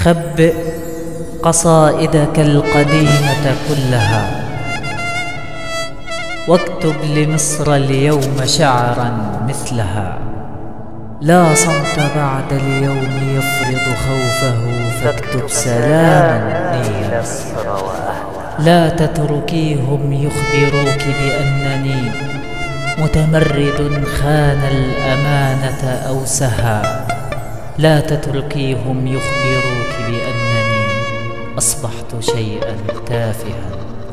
خبئ قصائدك القديمة كلها، واكتب لمصر اليوم شعرا مثلها. لا صمت بعد اليوم يفرض خوفه، فاكتب سلاما لي مصر وأهلها. لا تتركيهم يخبروك بأنني متمرد خان الأمانة أو سها. لا تتركيهم يخبروك بأنني أصبحت شيئا تافها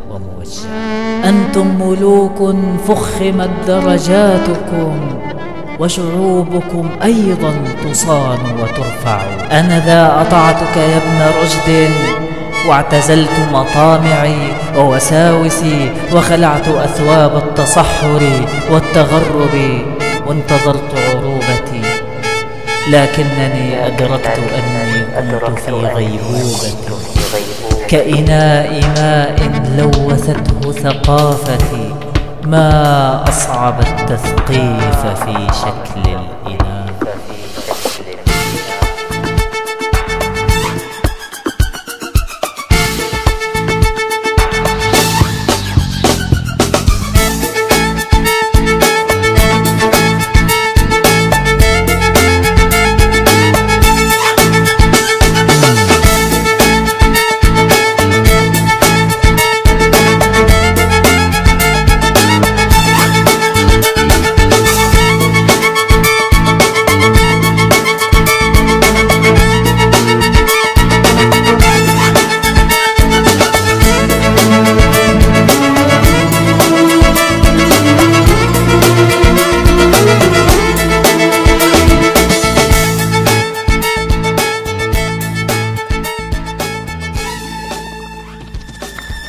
وموجها. أنتم ملوك فخمت درجاتكم، وشعوبكم أيضا تصان وترفع. أنا ذا أطعتك يا ابن رشد، واعتزلت مطامعي ووساوسي، وخلعت أثواب التصحر والتغرب، وانتظرت عروبتي. لكنني أدركت أني كنت في غيبوبة، كإناء ماء لوثته ثقافتي. ما أصعب التثقيف في شكل الإناث.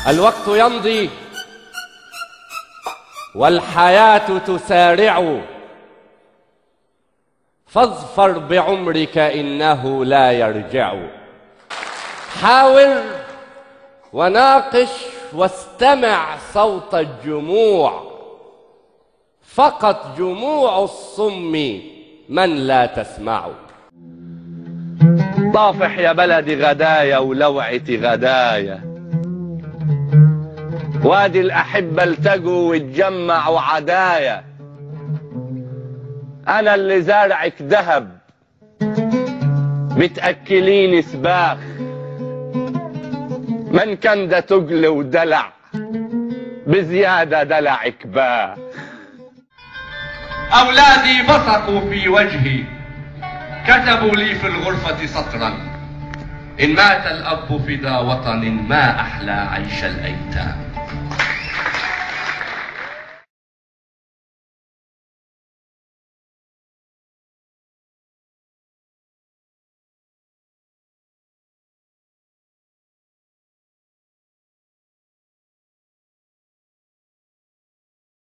الوقت يمضي والحياة تسارع، فاظفر بعمرك إنه لا يرجع. حاور وناقش واستمع صوت الجموع، فقط جموع الصم من لا تسمع. طافح يا بلدي غدايا ولوعة غدايا، وادي الأحبة التقوا واتجمعوا عدايا. أنا اللي زارعك ذهب بتأكليني سباخ، من كان ده تقل ودلع بزيادة دلعك باخ. أولادي بصقوا في وجهي، كتبوا لي في الغرفة سطرا: إن مات الأب فدا وطن ما أحلى عيش الأيتام.